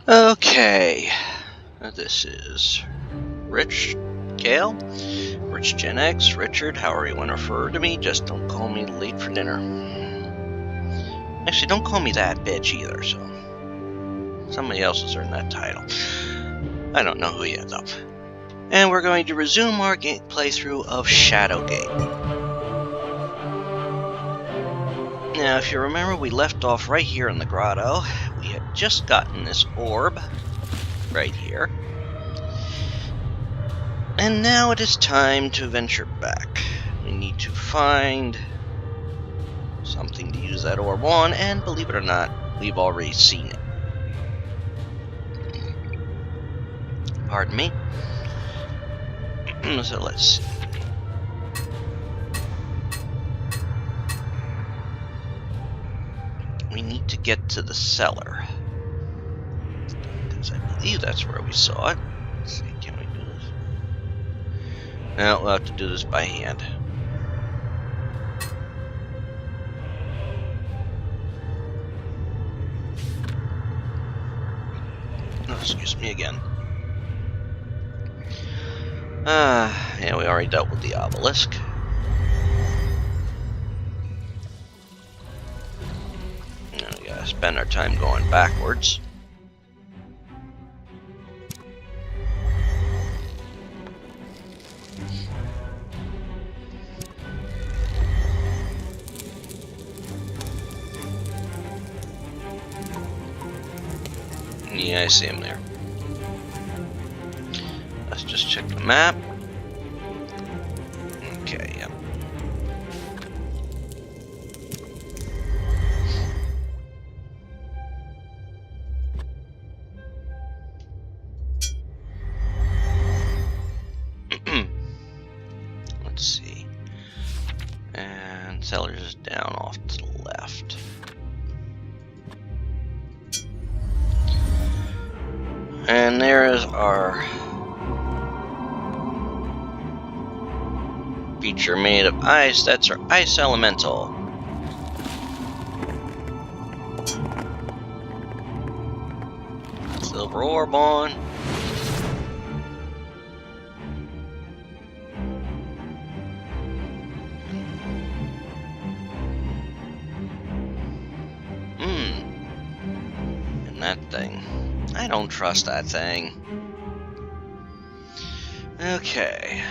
Okay, this is Rich Kale, Rich Gen X, Richard, however you want to refer to me, just don't call me late for dinner. Actually, don't call me that bitch either, so somebody else has earned that title. I don't know who yet, though. And we're going to resume our playthrough of Shadowgate. Now, if you remember, we left off right here in the grotto. We had just gotten this orb right here. And now it is time to venture back. We need to find something to use that orb on, and believe it or not, we've already seen it. Pardon me. So let's see. We need to get to the cellar, because I believe that's where we saw it. Let's see, can we do this? No, we'll have to do this by hand. Oh, excuse me again. Yeah, we already dealt with the obelisk. Now we gotta spend our time going backwards. Yeah, I see him there. Let's just check the map. Okay, yep. Let's see. And cellar's is down off to the left. And there is our creature made of ice. That's our ice elemental. Silver orb on. And that thing. I don't trust that thing. Okay.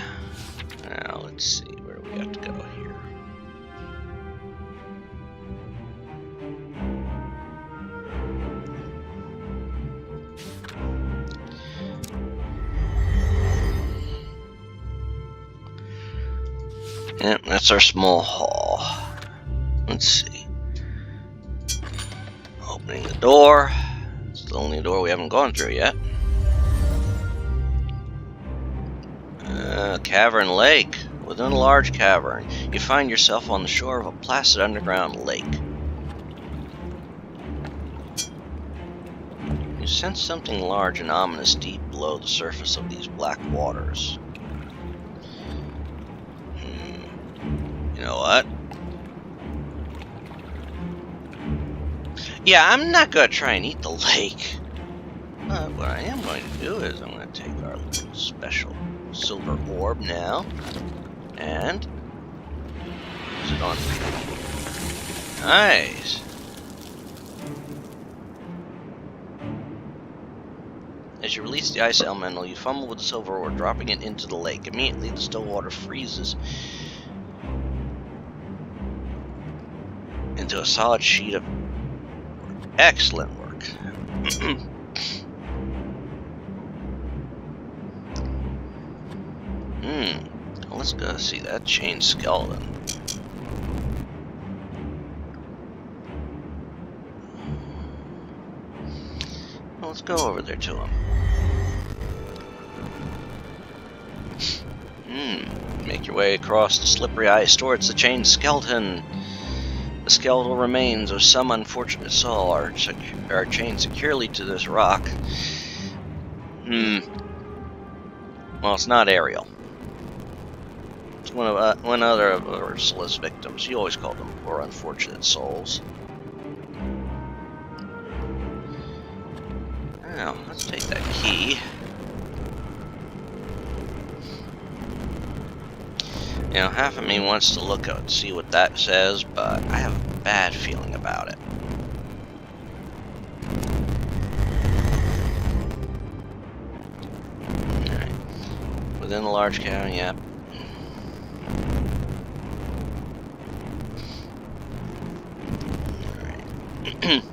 Now let's see, where do we have to go here? Yep, that's our small hall. Let's see. Opening the door. It's the only door we haven't gone through yet. Cavern lake. Within a large cavern, you find yourself on the shore of a placid underground lake. You sense something large and ominous deep below the surface of these black waters. You know what? Yeah, I'm not going to try and eat the lake. But what I am going to do is I'm going to take our little special silver orb now and use it on. Nice. As you release the ice elemental, you fumble with the silver orb, dropping it into the lake. Immediately, the still water freezes into a solid sheet of excellent work. Let's go see that chain skeleton. Well, let's go over there to him. Make your way across the slippery ice towards the chained skeleton. The skeletal remains of some unfortunate soul are chained securely to this rock. Well, it's not Ariel. It's one other of Ursula's victims. She always called them poor unfortunate souls. Now, let's take that key. You know, half of me wants to look out and see what that says, but I have a bad feeling about it. Alright. Within the large cavern, yep. Alright.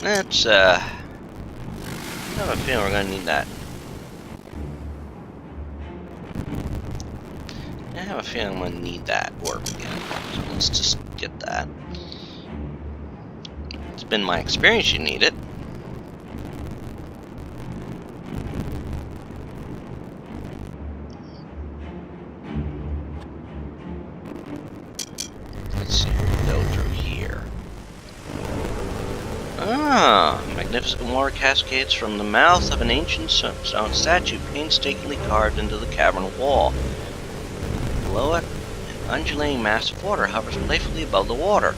Let's, I have a feeling we're gonna need that. I have a feeling I'm gonna need that orb again. So let's just get that. It's been my experience you need it. Let's see, we go through here. Ah, magnificent water cascades from the mouth of an ancient stone statue painstakingly carved into the cavern wall. Below it, an undulating mass of water hovers playfully above the water.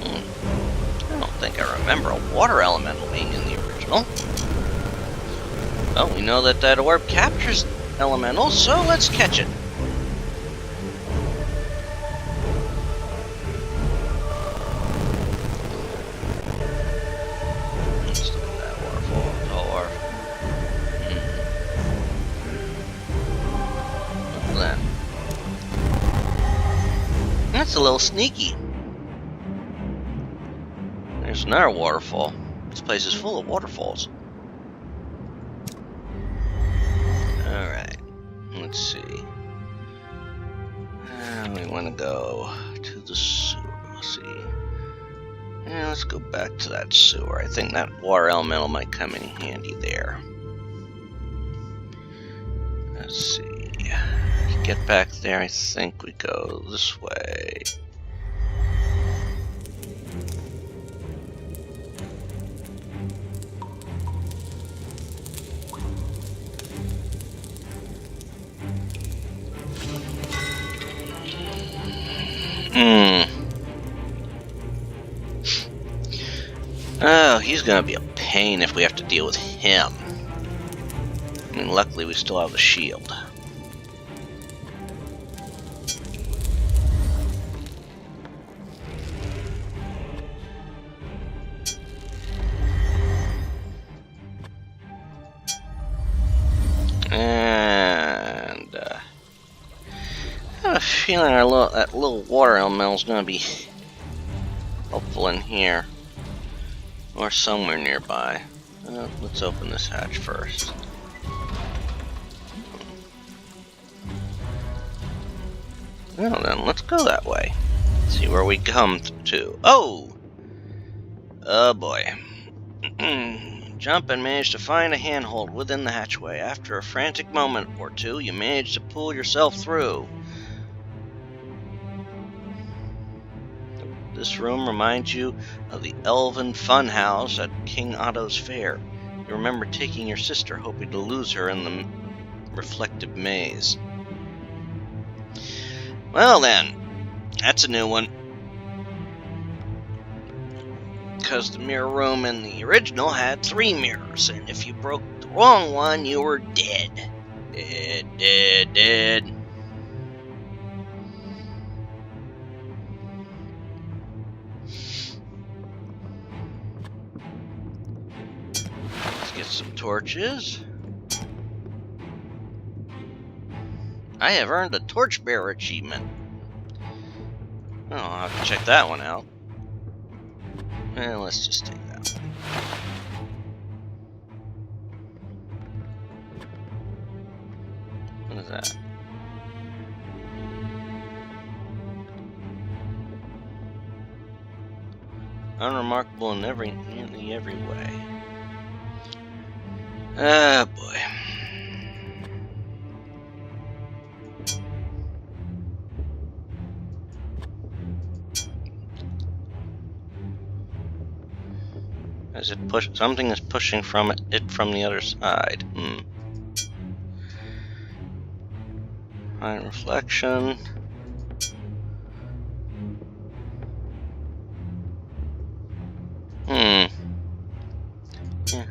I don't think I remember a water elemental being in the original. Well, we know that that orb captures elementals, so let's catch it. Let's look at that waterfall. Door. What's that? That's a little sneaky. There's another waterfall. This place is full of waterfalls. Alright, let's see. We want to go to the sewer. Let's see. Yeah, let's go back to that sewer. I think that water elemental might come in handy there. Let's see. To get back there, I think we go this way. Oh, he's gonna be a pain if we have to deal with him. I mean, luckily we still have the shield. And I have a feeling that little water elemental is gonna be helpful in here. Or somewhere nearby. Let's open this hatch first. Well then, let's go that way. See where we come to. Oh! Oh boy. Jump and manage to find a handhold within the hatchway. After a frantic moment or two, you manage to pull yourself through. This room reminds you of the elven fun house at King Otto's fair. You remember taking your sister, hoping to lose her in the reflective maze. Well then, that's a new one. Because the mirror room in the original had 3 mirrors, and if you broke the wrong one, you were dead. Dead. Get some torches. I have earned a torchbearer achievement. Oh, I'll have to check that one out. And let's just take that one. What is that? Unremarkable in nearly every way. Ah, boy. As it push, something is pushing from it from the other side. High reflection. Yeah.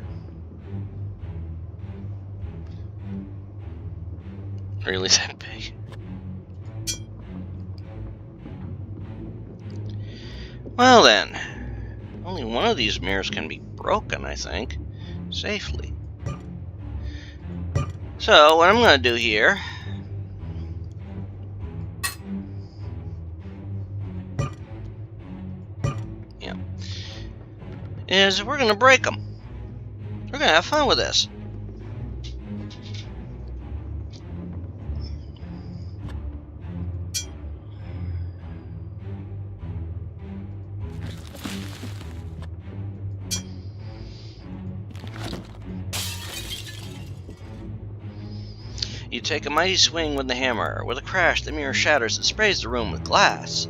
Really that big? Well then, only one of these mirrors can be broken, I think, safely. So, what I'm going to do here is we're going to break them. We're going to have fun with this. You take a mighty swing with the hammer. With a crash, the mirror shatters and sprays the room with glass.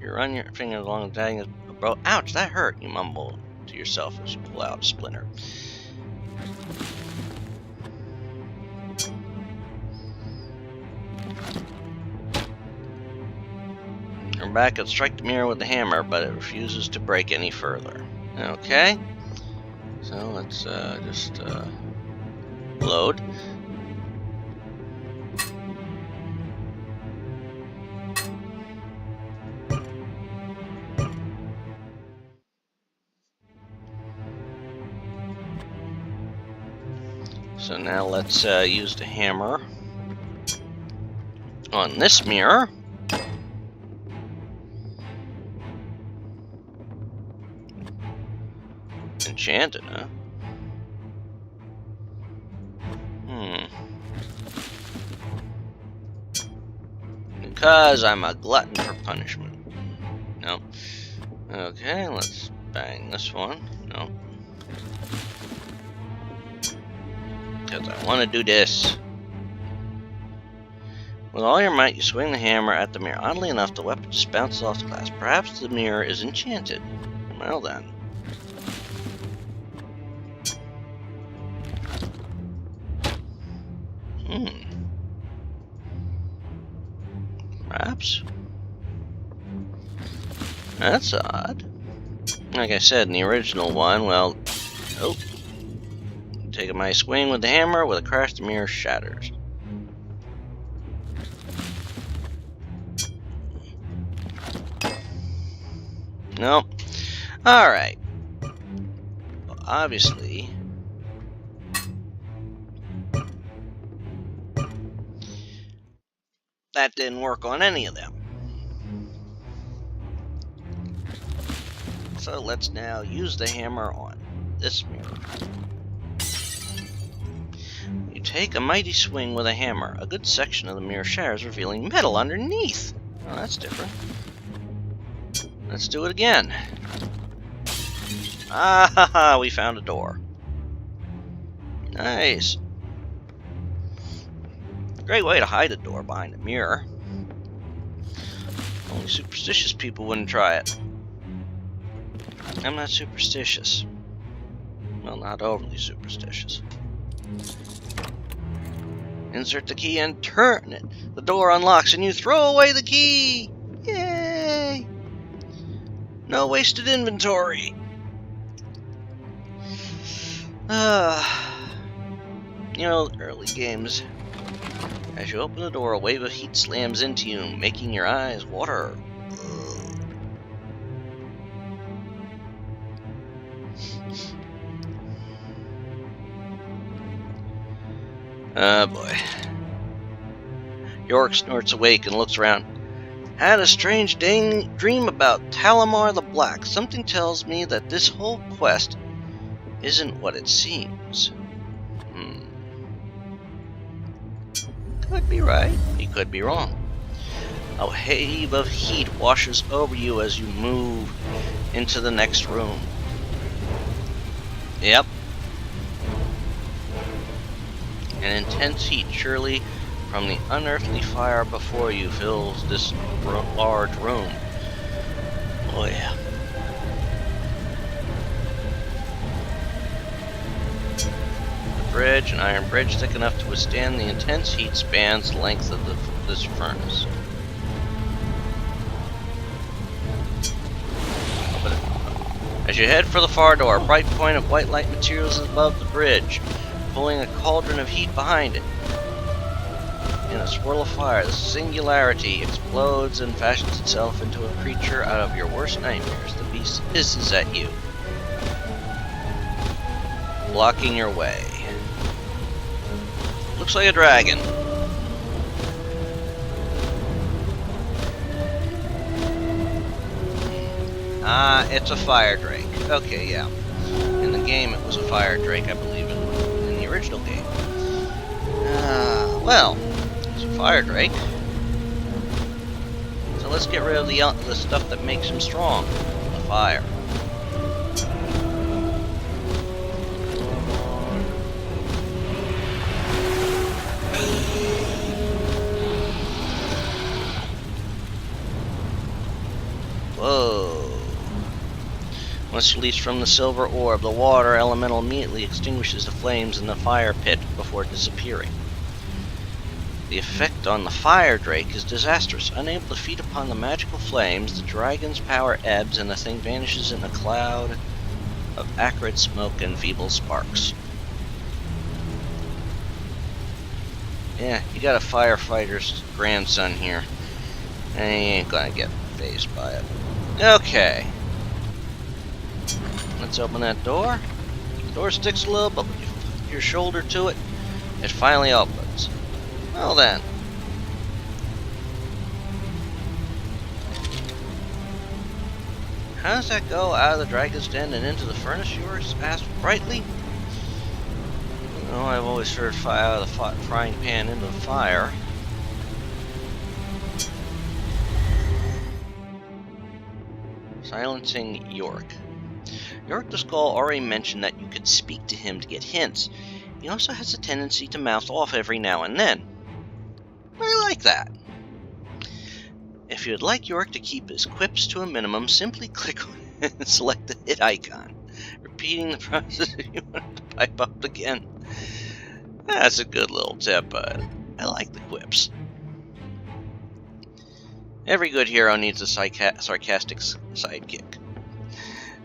You run your fingers along the diagonal. Bro, ouch, that hurt, you mumble to yourself as you pull out a splinter. You're back and strike the mirror with the hammer, but it refuses to break any further. Okay. So let's just load. So now let's use the hammer on this mirror. Enchanted, huh? Because I'm a glutton for punishment. No. Okay, let's bang this one. No. Because I want to do this. With all your might, you swing the hammer at the mirror. Oddly enough, the weapon just bounces off the glass. Perhaps the mirror is enchanted. Well then. Perhaps. That's odd. Like I said in the original one, well... Oh. Take a mighty swing with the hammer. With a crash, the mirror shatters. Nope. Alright. Well, obviously... that didn't work on any of them. So let's now use the hammer on this mirror. You take a mighty swing with a hammer. A good section of the mirror shatters, revealing metal underneath. Oh, that's different. Let's do it again. Ah, ha, ha, we found a door. Nice. Great way to hide a door behind a mirror. Only superstitious people wouldn't try it. I'm not superstitious. Well, not overly superstitious. Insert the key and turn it. The door unlocks and you throw away the key! Yay! No wasted inventory! You know, early games. As you open the door, a wave of heat slams into you, making your eyes water. Oh boy. Yorick snorts awake and looks around. Had a strange dream about Talamar the Black. Something tells me that this whole quest isn't what it seems. Could be right, he could be wrong. A wave of heat washes over you as you move into the next room. Yep. An intense heat, surely from the unearthly fire before you, fills this large room. Oh yeah. Bridge, an iron bridge thick enough to withstand the intense heat, spans the length of this furnace. As you head for the far door, a bright point of white light materializes above the bridge, pulling a cauldron of heat behind it. In a swirl of fire, the singularity explodes and fashions itself into a creature out of your worst nightmares. The beast hisses at you, blocking your way. Looks like a dragon. It's a fire drake. Okay, yeah. In the game, it was a fire drake, I believe, in the original game. Well, it's a fire drake. So let's get rid of the stuff that makes him strong. The fire. Whoa. Once released from the silver orb, the water elemental immediately extinguishes the flames in the fire pit before disappearing. The effect on the fire drake is disastrous. Unable to feed upon the magical flames, the dragon's power ebbs and the thing vanishes in a cloud of acrid smoke and feeble sparks. Yeah, you got a firefighter's grandson here, and he ain't gonna get phased by it. Okay. Let's open that door. The door sticks a little, but when you put your shoulder to it, it finally opens. Well then. How does that go out of the dragon's den and into the furnace, yours asked brightly? Well, I've always heard fire out of the frying pan into the fire. Silencing York. York the Skull already mentioned that you could speak to him to get hints. He also has a tendency to mouth off every now and then. I like that. If you'd like York to keep his quips to a minimum, simply click on it and select the hit icon, repeating the process if you want to pipe up again. That's a good little tip. I like the quips. Every good hero needs a sarcastic sidekick.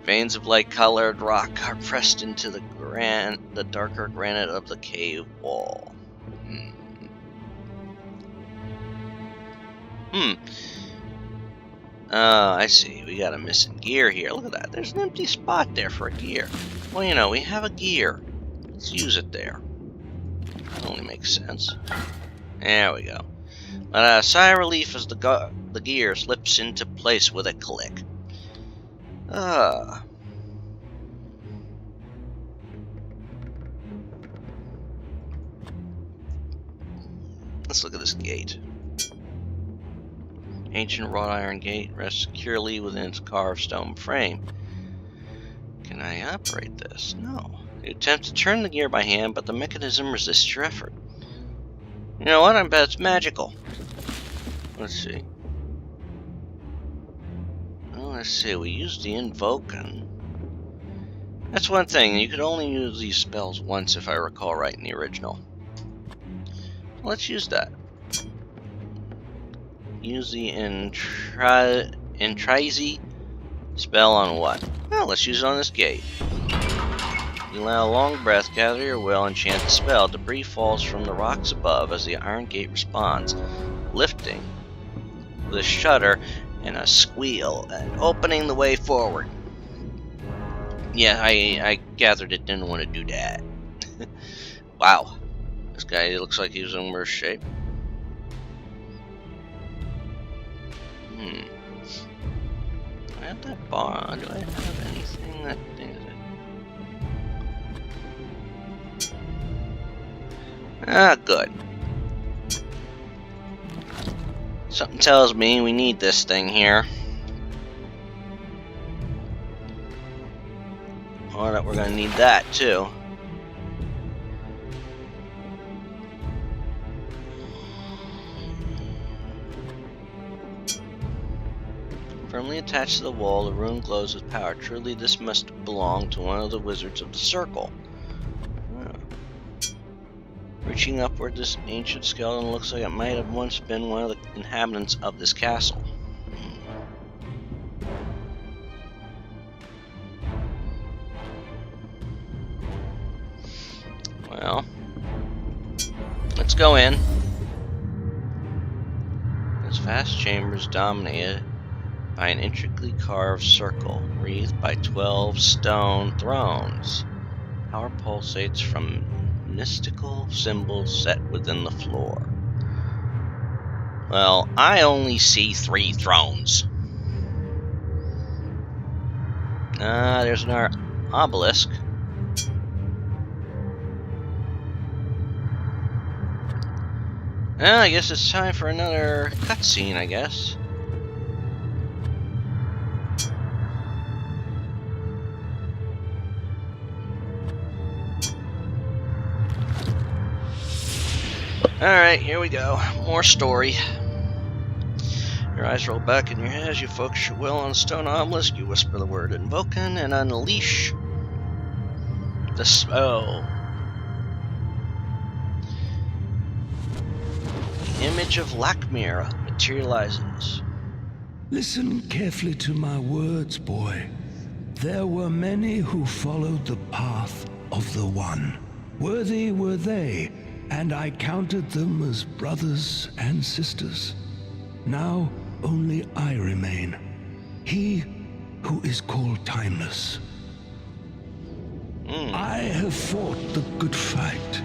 Veins of light-colored rock are pressed into the darker granite of the cave wall. I see. We got a missing gear here. Look at that. There's an empty spot there for a gear. Well, you know, we have a gear. Let's use it there. That only makes sense. There we go. A sigh of relief as the gear slips into place with a click. Let's look at this gate. Ancient wrought iron gate rests securely within its carved stone frame. Can I operate this? No. You attempt to turn the gear by hand, but the mechanism resists your effort. You know what? I bet it's magical. Let's see. Well, let's see. We used the invoke, and that's one thing. You could only use these spells once, if I recall right, in the original. Let's use that. Use the Entrizy spell on what? Well, let's use it on this gate. You allow a long breath, gather your will, and chant the spell. Debris falls from the rocks above as the iron gate responds, lifting with a shudder and a squeal and opening the way forward. Yeah, I gathered it didn't want to do that. Wow. This guy looks like he's in worse shape. Do I have that bar? Do I have anything that things it? Ah, good. Something tells me we need this thing here. Or that we're gonna need that too. Firmly attached to the wall, the rune glows with power. Truly, this must belong to one of the wizards of the circle. Reaching upward, this ancient skeleton looks like it might have once been one of the inhabitants of this castle. Well, let's go in. This vast chamber is dominated by an intricately carved circle, wreathed by 12 stone thrones. Power pulsates from mystical symbols set within the floor. Well, I only see 3 thrones. There's another obelisk. I guess it's time for another cutscene, I guess. Alright, here we go. More story. Your eyes roll back in your head as you focus your will on the stone obelisk. You whisper the word Invoken and unleash the spell. The image of Lakmir materializes. Listen carefully to my words, boy. There were many who followed the path of the One. Worthy were they, and I counted them as brothers and sisters. Now only I remain, he who is called Timeless. I have fought the good fight,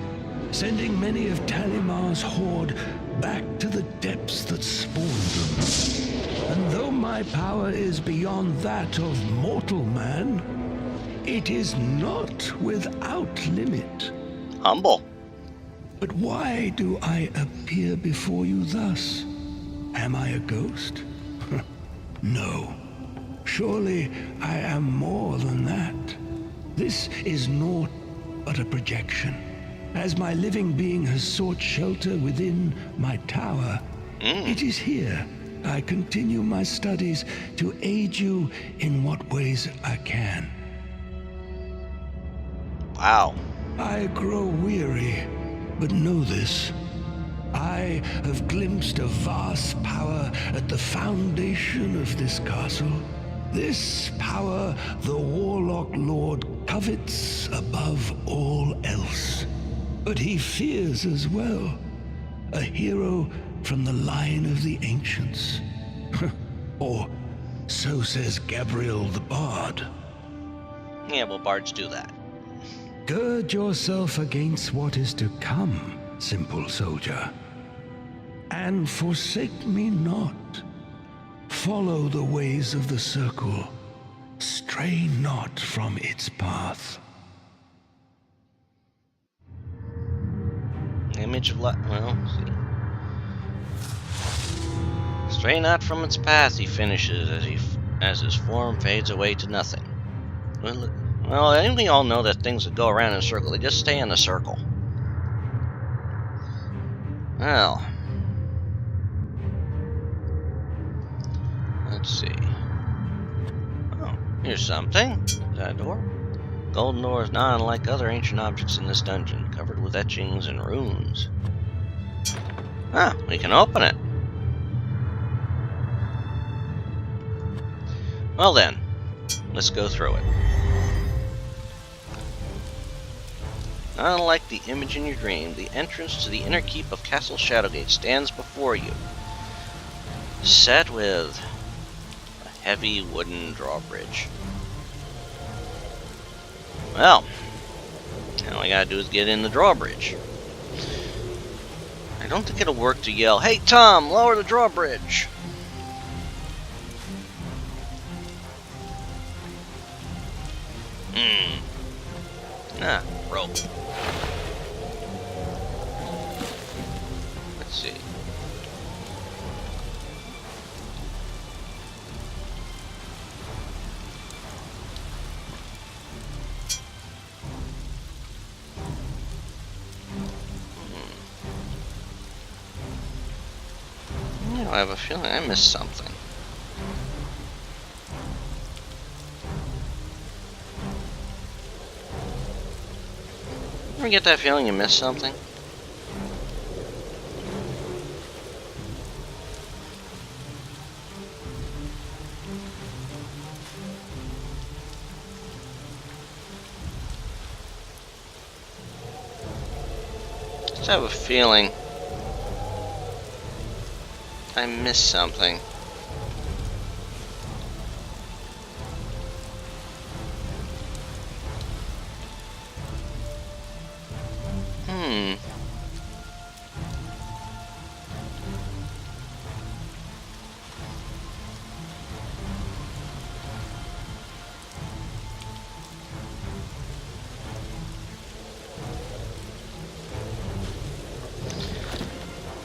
sending many of Talimar's horde back to the depths that spawned them. And though my power is beyond that of mortal man, it is not without limit. Humble. But why do I appear before you thus? Am I a ghost? No. Surely I am more than that. This is naught but a projection. As my living being has sought shelter within my tower, it is here I continue my studies to aid you in what ways I can. Wow. I grow weary, but know this. I have glimpsed a vast power at the foundation of this castle. This power the Warlock Lord covets above all else. But he fears as well. A hero from the line of the ancients. Or so says Gabriel the Bard. Yeah, well, bards do that. Gird yourself against what is to come, simple soldier. And forsake me not. Follow the ways of the circle. Stray not from its path. Image of well, see. Stray not from its path, he finishes as his form fades away to nothing. Well, I think we all know that things that go around in a circle, they just stay in a circle. Well, let's see. Oh, here's something. Is that a door? Golden door is not unlike other ancient objects in this dungeon, covered with etchings and runes. Ah, we can open it. Well then, let's go through it. Not unlike the image in your dream, the entrance to the inner keep of Castle Shadowgate stands before you, set with a heavy wooden drawbridge. Well, all I gotta do is get in the drawbridge. I don't think it'll work to yell, "Hey Tom, lower the drawbridge!" Ah, rope. Let's see. I have a feeling I missed something. Ever get that feeling you missed something? have a feeling I missed something.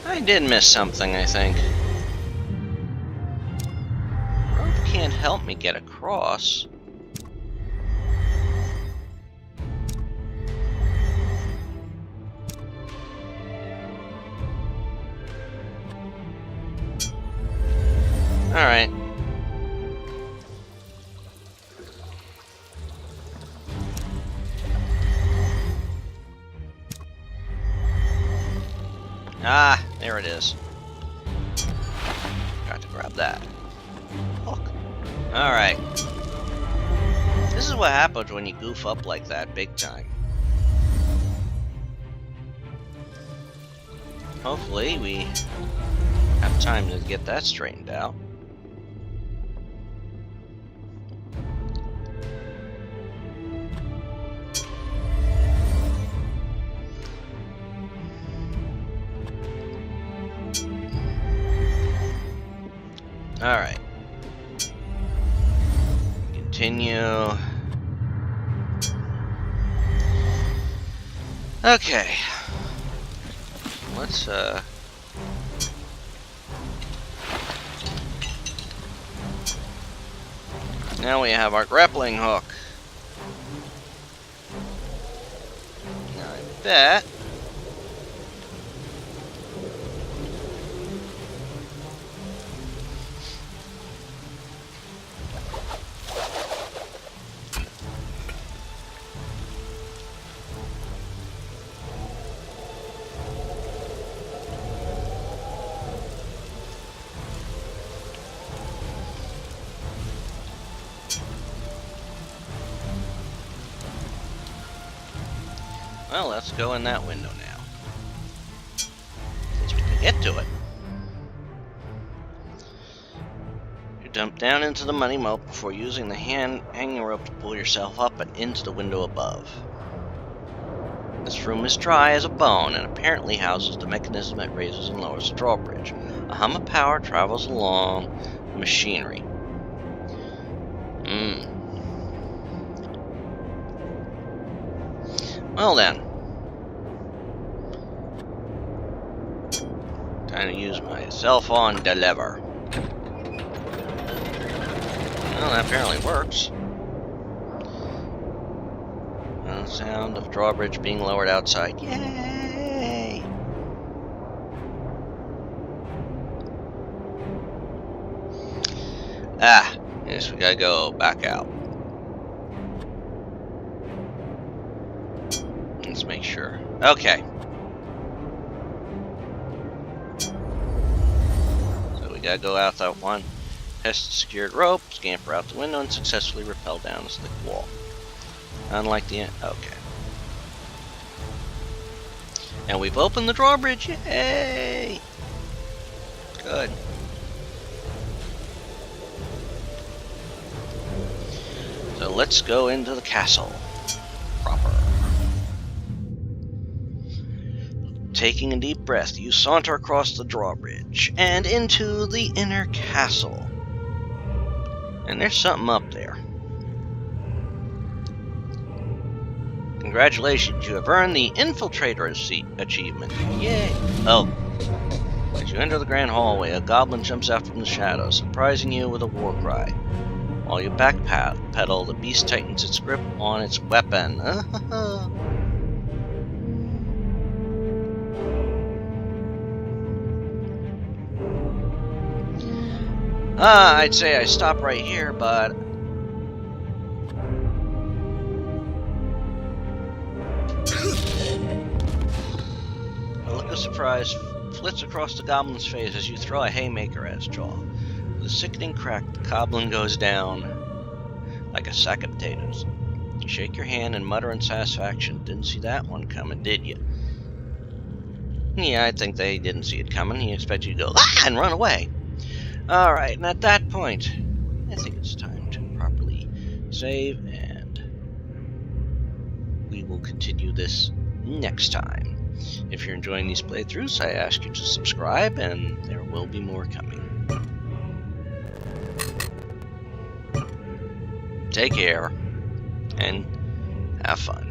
I did miss something, I think. Rope can't help me get across. Alright. Ah, there it is. Got to grab that. Look. Alright. This is what happens when you goof up like that big time. Hopefully we have time to get that straightened out. Alright. Continue. Okay. Let's, now we have our grappling hook. Now I bet well, let's go in that window now. Since we can get to it. You dump down into the muddy moat before using the hanging rope to pull yourself up and into the window above. This room is dry as a bone and apparently houses the mechanism that raises and lowers the drawbridge. A hum of power travels along the machinery. Well then. Time to use my cell phone to lever. Well, that apparently works. The sound of drawbridge being lowered outside. Yay! Ah, yes, we gotta go back out. Let's make sure. Okay. So we gotta go out that one. Test the secured rope, scamper out the window, and successfully rappel down the slick wall. Unlike the... okay. And we've opened the drawbridge. Yay! Good. So let's go into the castle proper. Taking a deep breath, you saunter across the drawbridge and into the inner castle. And there's something up there. Congratulations, you have earned the Infiltrator achievement. Yay! Oh. As you enter the grand hallway, a goblin jumps out from the shadows, surprising you with a war cry. While you backpedal, the beast tightens its grip on its weapon. I'd say I stop right here, but... a look of surprise flits across the goblin's face as you throw a haymaker at its jaw. With a sickening crack, the goblin goes down like a sack of potatoes. You shake your hand and mutter in satisfaction. Didn't see that one coming, did you? Yeah, I think they didn't see it coming. He expected you to go, ah, and run away. Alright, and at that point, I think it's time to properly save, and we will continue this next time. If you're enjoying these playthroughs, I ask you to subscribe, and there will be more coming. Take care, and have fun.